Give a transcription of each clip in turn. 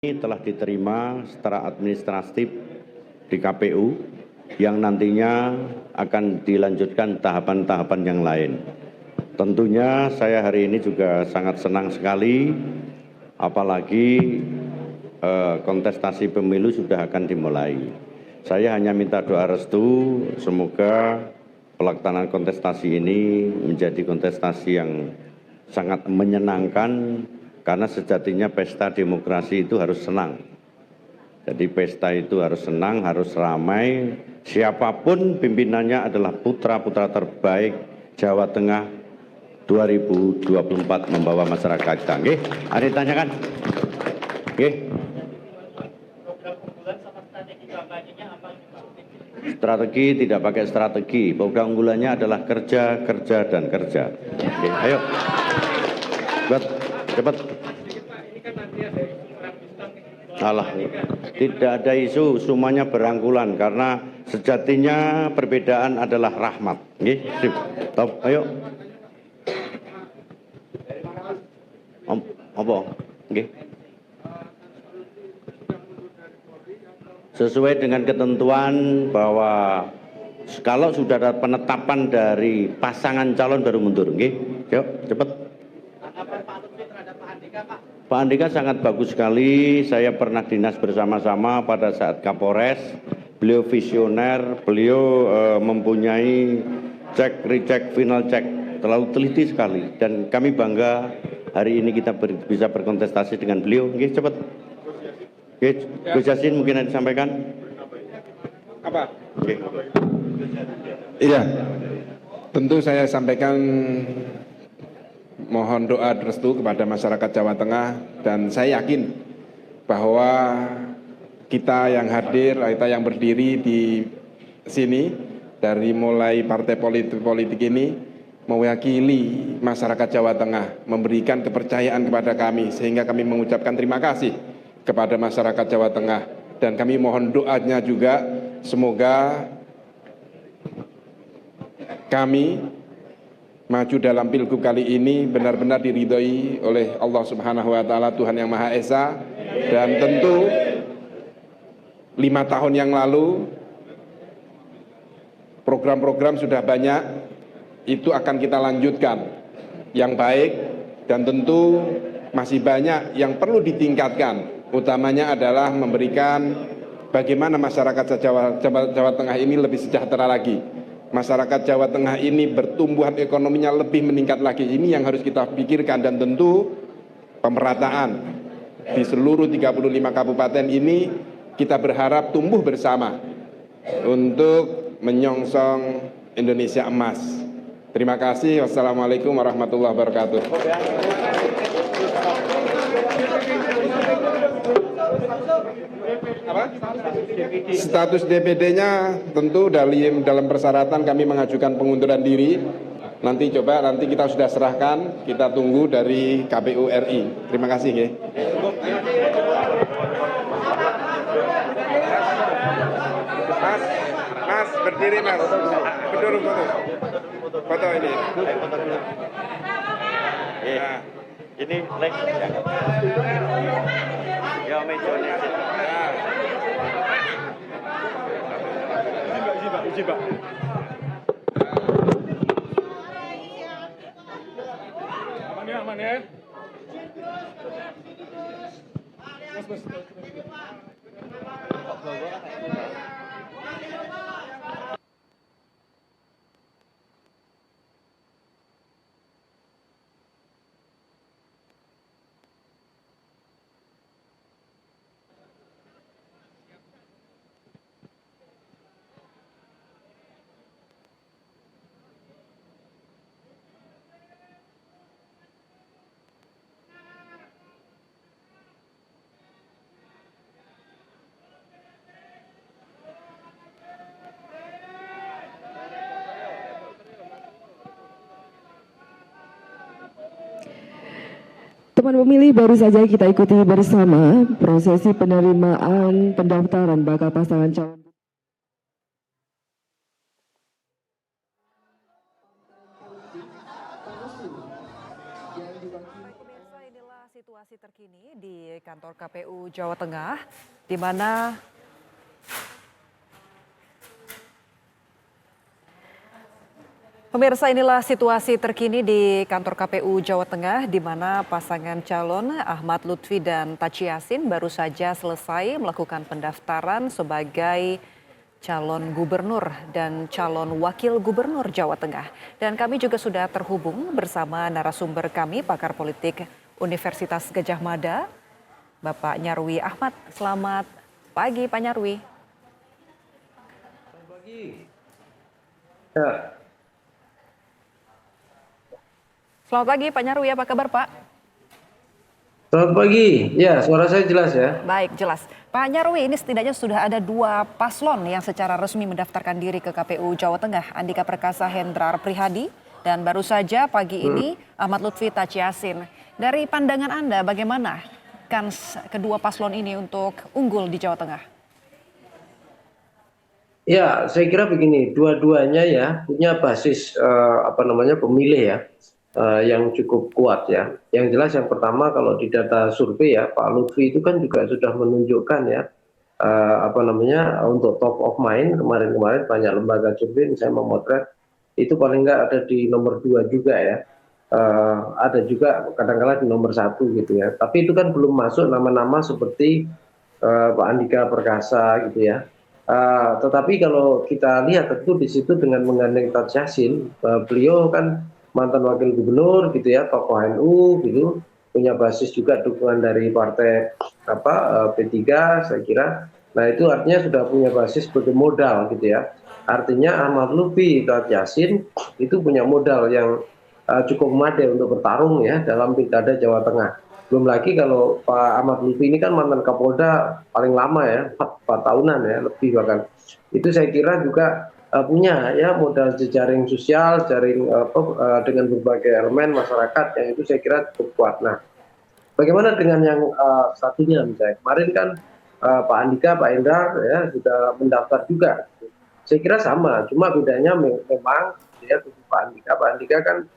Ini telah diterima secara administratif di KPU yang nantinya akan dilanjutkan tahapan-tahapan yang lain. Tentunya saya hari ini juga sangat senang sekali, apalagi kontestasi pemilu sudah akan dimulai. Saya hanya minta doa restu, semoga pelaksanaan kontestasi ini menjadi kontestasi yang sangat menyenangkan, karena sejatinya pesta demokrasi itu harus senang. Jadi pesta itu harus senang, harus ramai. Siapapun pimpinannya adalah putra-putra terbaik Jawa Tengah 2024 membawa masyarakat kita. Nggih, ada ditanyakan? Nggih. Strategi tidak pakai strategi. Program unggulannya adalah kerja, kerja, dan kerja. Oke, ayo. Cepat. Salah, tidak ada isu, semuanya berangkulan karena sejatinya perbedaan adalah rahmat. Nggih, sip. Top, ayo. Apa? Nggih. Sesuai dengan ketentuan bahwa kalau sudah ada penetapan dari pasangan calon baru mundur. Nggih, yuk cepat. Pak Andika sangat bagus sekali. Saya pernah dinas bersama-sama pada saat Kapolres. Beliau visioner, beliau mempunyai cek, recheck, final check, terlalu teliti sekali. Dan kami bangga hari ini kita bisa berkontestasi dengan beliau. Nggih, cepat. Oke, Gus Yassin mungkin ada disampaikan. Apa? Oke. Iya, tentu saya sampaikan mohon doa restu kepada masyarakat Jawa Tengah, dan saya yakin bahwa kita yang hadir, kita yang berdiri di sini dari mulai partai politik ini mewakili masyarakat Jawa Tengah, memberikan kepercayaan kepada kami sehingga kami mengucapkan terima kasih kepada masyarakat Jawa Tengah, dan kami mohon doanya juga semoga kami maju dalam pilgub kali ini benar-benar diridhoi oleh Allah Subhanahu wa Ta'ala, Tuhan yang Maha Esa. Dan tentu 5 tahun yang lalu program-program sudah banyak, itu akan kita lanjutkan yang baik, dan tentu masih banyak yang perlu ditingkatkan. Utamanya adalah memberikan bagaimana masyarakat Jawa Tengah ini lebih sejahtera lagi. Masyarakat Jawa Tengah ini pertumbuhan ekonominya lebih meningkat lagi. Ini yang harus kita pikirkan, dan tentu pemerataan di seluruh 35 kabupaten ini kita berharap tumbuh bersama untuk menyongsong Indonesia emas. Terima kasih. Wassalamualaikum warahmatullahi wabarakatuh. Status DPD-nya tentu dalam persyaratan kami mengajukan pengunduran diri. Nanti kita sudah serahkan, kita tunggu dari KPU RI. Terima kasih. Mas berdiri mas, foto ini. Ya. Ini lek. Ya mejone. Izin, Pak. Aman ya. Mas. Teman pemilih, baru saja kita ikuti bersama prosesi penerimaan pendaftaran bakal pasangan calon. Pemirsa, inilah situasi terkini terkini di kantor KPU Jawa Tengah, di mana pemirsa, inilah situasi terkini di kantor KPU Jawa Tengah, di mana pasangan calon Ahmad Lutfi dan Taci Yassin baru saja selesai melakukan pendaftaran sebagai calon gubernur dan calon wakil gubernur Jawa Tengah. Dan kami juga sudah terhubung bersama narasumber kami, pakar politik Universitas Gadjah Mada, Bapak Nyarwi Ahmad. Selamat pagi, Pak Nyarwi. Selamat pagi. Ya. Selamat pagi, Pak Nyarwi. Apa kabar, Pak? Selamat pagi. Ya, suara saya jelas ya. Baik, jelas. Pak Nyarwi, ini setidaknya sudah ada 2 paslon yang secara resmi mendaftarkan diri ke KPU Jawa Tengah, Andika Perkasa Hendrar Prihadi, dan baru saja pagi ini Ahmad Lutfi Taci Yassin. Dari pandangan Anda, bagaimana kans kedua paslon ini untuk unggul di Jawa Tengah? Ya, saya kira begini, dua-duanya ya punya basis pemilih ya yang cukup kuat ya. Yang jelas yang pertama kalau di data survei ya, Pak Lutfi itu kan juga sudah menunjukkan ya untuk top of mind kemarin-kemarin banyak lembaga survei misalnya memotret itu paling nggak ada di nomor 2 juga ya. Ada juga kadang-kala di nomor 1 gitu ya. Tapi itu kan belum masuk nama-nama seperti Pak Andika Perkasa gitu ya. Tetapi kalau kita lihat tentu di situ dengan menggandeng Taci Yassin, beliau kan mantan wakil gubernur gitu ya, tokoh NU gitu, punya basis juga dukungan dari partai P3 saya kira. Nah itu artinya sudah punya basis sebagai modal gitu ya. Artinya Ahmad Lutfi Taci Yassin itu punya modal yang cukup memadai untuk bertarung ya dalam pilkada Jawa Tengah. Belum lagi kalau Pak Ahmad Lutfi ini kan mantan Kapolda paling lama ya, 4 tahunan ya, lebih bahkan. Itu saya kira juga punya ya modal jejaring sosial, jaring dengan berbagai elemen masyarakat yang itu saya kira cukup kuat. Nah, bagaimana dengan yang satunya misalnya kemarin kan Pak Andika, Pak Hendrar ya sudah mendaftar juga. Saya kira sama, cuma bedanya memang ya Pak Andika kan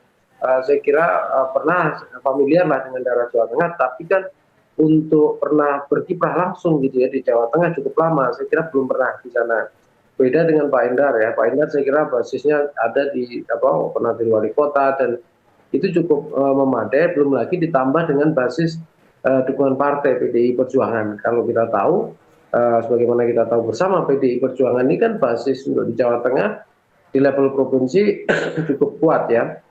saya kira pernah familiar lah dengan daerah Jawa Tengah, tapi kan untuk pernah berkiprah langsung gitu ya di Jawa Tengah cukup lama, saya kira belum pernah di sana. Beda dengan Pak Hendrar ya, Pak Hendrar saya kira basisnya ada di pernah jadi wali kota dan itu cukup memadai, belum lagi ditambah dengan basis dukungan partai PDI Perjuangan. Kalau kita tahu, sebagaimana kita tahu bersama, PDI Perjuangan ini kan basis untuk di Jawa Tengah di level provinsi cukup kuat ya.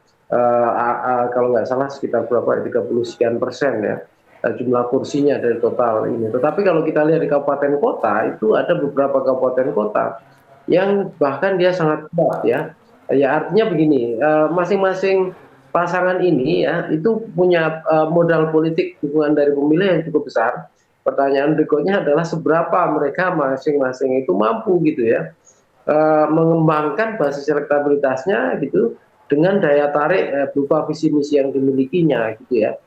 Kalau nggak salah sekitar 30 sekian persen ya jumlah kursinya dari total ini. Tetapi kalau kita lihat di kabupaten kota itu ada beberapa kabupaten kota yang bahkan dia sangat kuat ya. Ya artinya begini, masing-masing pasangan ini ya itu punya modal politik dukungan dari pemilih yang cukup besar. Pertanyaan berikutnya adalah seberapa mereka masing-masing itu mampu gitu ya mengembangkan basis elektabilitasnya gitu dengan daya tarik berupa visi misi yang dimilikinya gitu ya.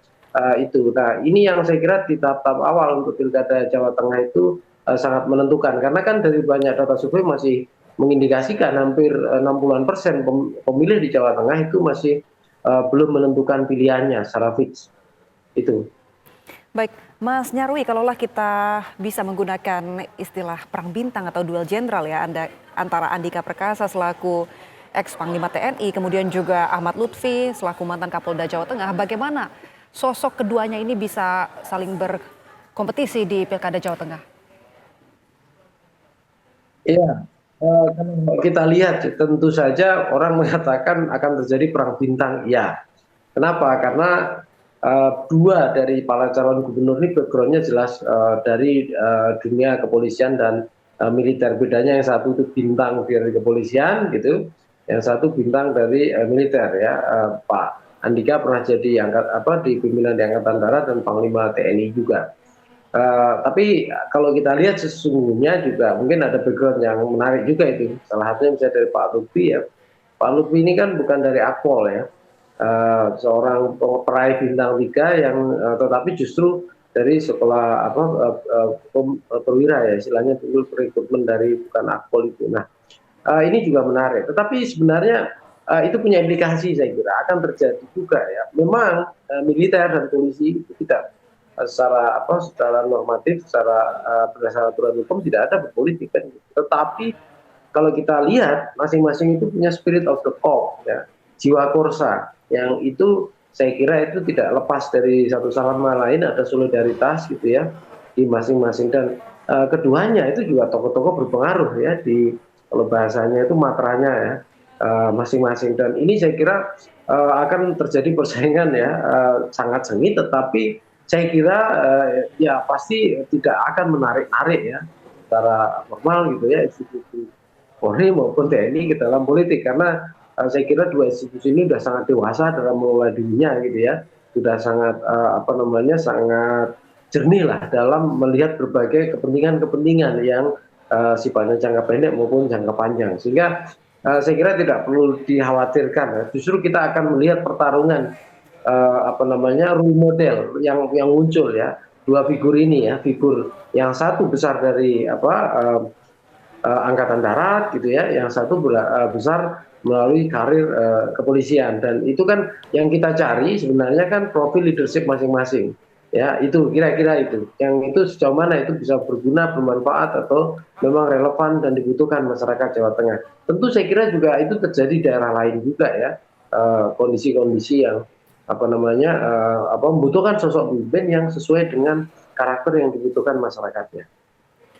Itu. Nah, ini yang saya kira di tahap-tahap awal untuk pilkada Jawa Tengah itu sangat menentukan karena kan dari banyak data survei masih mengindikasikan hampir 60% pemilih di Jawa Tengah itu masih belum menentukan pilihannya secara fix. Itu. Baik, Mas Nyarwi, kalaulah kita bisa menggunakan istilah perang bintang atau duel jenderal ya antara Andika Perkasa selaku ex-Panglima TNI, kemudian juga Ahmad Lutfi selaku mantan Kapolda Jawa Tengah, bagaimana sosok keduanya ini bisa saling berkompetisi di Pilkada Jawa Tengah? Iya, kalau kita lihat tentu saja orang mengatakan akan terjadi perang bintang, ya. Kenapa? Karena dua dari para calon gubernur ini backgroundnya jelas dari dunia kepolisian dan militer. Bedanya yang satu itu bintang dari kepolisian gitu, yang satu bintang dari militer ya. Pak Andika pernah jadi di pimpinan di Angkatan Darat dan Panglima TNI juga. Tapi kalau kita lihat sesungguhnya juga mungkin ada background yang menarik juga itu. Salah satunya misalnya dari Pak Lutfi ya. Pak Lutfi ini kan bukan dari Akpol ya. Seorang peraih bintang 3 yang tetapi justru dari sekolah perwira ya, istilahnya dulu rekrutmen dari bukan Akpol itu. Nah, ini juga menarik. Tetapi sebenarnya itu punya implikasi saya kira akan terjadi juga ya. Memang militer dan polisi itu tidak secara normatif, secara berdasarkan aturan hukum tidak ada berpolitik kan. Tetapi kalau kita lihat masing-masing itu punya spirit of the corps, ya, jiwa korsa, yang itu saya kira itu tidak lepas dari satu sama lain, ada solidaritas gitu ya di masing-masing. Dan keduanya itu juga tokoh-tokoh berpengaruh ya, di kalau bahasanya itu matranya ya, masing-masing. Dan ini saya kira akan terjadi persaingan ya, sangat sengit, tetapi saya kira ya pasti tidak akan menarik-narik ya secara normal gitu ya, institusi Polri maupun TNI ke dalam politik, karena saya kira dua institusi ini sudah sangat dewasa dalam mengelola dirinya gitu ya, sudah sangat sangat jernih lah dalam melihat berbagai kepentingan-kepentingan yang sifatnya jangka pendek maupun jangka panjang, sehingga saya kira tidak perlu dikhawatirkan ya. Justru kita akan melihat pertarungan role model yang muncul ya, dua figur ini ya, figur yang satu besar dari Angkatan Darat gitu ya, yang satu besar melalui karir kepolisian. Dan itu kan yang kita cari sebenarnya kan profil leadership masing-masing ya, itu kira-kira itu yang itu sejauh mana itu bisa berguna, bermanfaat, atau memang relevan dan dibutuhkan masyarakat Jawa Tengah. Tentu saya kira juga itu terjadi di daerah lain juga ya, kondisi-kondisi yang membutuhkan sosok pemimpin yang sesuai dengan karakter yang dibutuhkan masyarakatnya.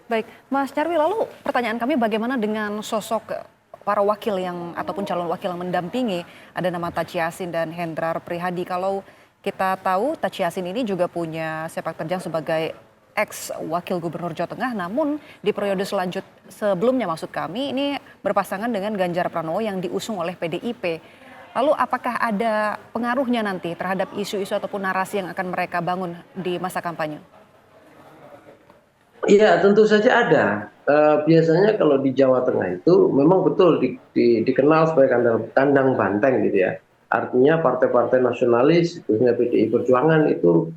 Baik, Mas Nyarwi, lalu pertanyaan kami bagaimana dengan sosok para wakil yang ataupun calon wakil yang mendampingi, ada nama Taci Yassin dan Hendrar Prihadi. Kalau kita tahu Taci Yassin ini juga punya sepak terjang sebagai ex wakil gubernur Jawa Tengah, namun di periode sebelumnya maksud kami ini berpasangan dengan Ganjar Pranowo yang diusung oleh PDIP. Lalu apakah ada pengaruhnya nanti terhadap isu-isu ataupun narasi yang akan mereka bangun di masa kampanye? Iya, tentu saja ada. Biasanya kalau di Jawa Tengah itu memang betul dikenal sebagai kandang banteng gitu ya. Artinya partai-partai nasionalis, khususnya PDI Perjuangan itu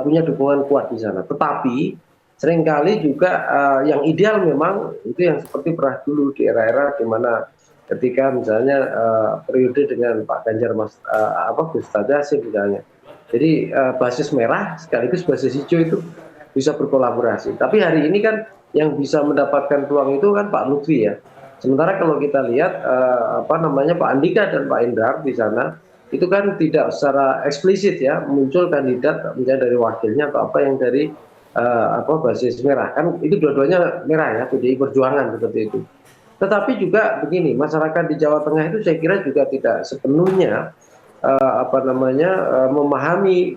punya dukungan kuat di sana. Tetapi seringkali juga yang ideal memang itu yang seperti pernah dulu di era-era di mana ketika misalnya periode dengan Pak Ganjar Gus Yassin misalnya. Jadi basis merah sekaligus basis hijau itu bisa berkolaborasi. Tapi hari ini kan yang bisa mendapatkan peluang itu kan Pak Lutfi ya. Sementara kalau kita lihat Pak Andika dan Pak Endar di sana itu kan tidak secara eksplisit ya muncul kandidat misalnya dari wakilnya atau apa yang dari basis merah, kan itu dua-duanya merah ya, PDI Perjuangan seperti itu. Tetapi juga begini, masyarakat di Jawa Tengah itu saya kira juga tidak sepenuhnya memahami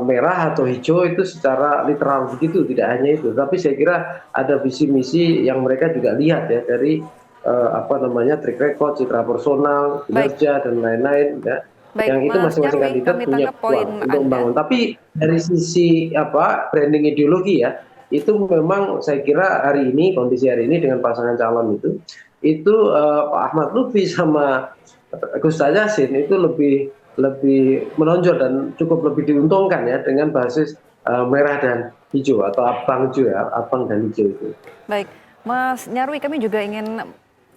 merah atau hijau itu secara literal begitu, tidak hanya itu, tapi saya kira ada visi misi yang mereka juga lihat ya dari track record, citra personal, kinerja dan lain-lain ya. Baik, yang itu masing-masing kandidat punya peluang untuk membangun. Tapi dari sisi branding ideologi ya, itu memang saya kira hari ini, kondisi hari ini dengan pasangan calon itu Pak Ahmad Lutfi sama Gus Yassin itu lebih menonjol dan cukup lebih diuntungkan ya dengan basis merah dan hijau atau abang hijau ya, abang dan hijau itu. Baik, Mas Nyarwi, kami juga ingin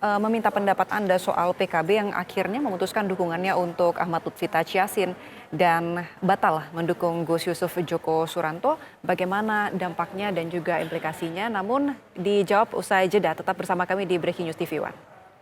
meminta pendapat Anda soal PKB yang akhirnya memutuskan dukungannya untuk Ahmad Lutfi Taci Yassin dan batal mendukung Gus Yusuf Joko Suranto. Bagaimana dampaknya dan juga implikasinya? Namun dijawab usai jeda. Tetap bersama kami di Breaking News TV One.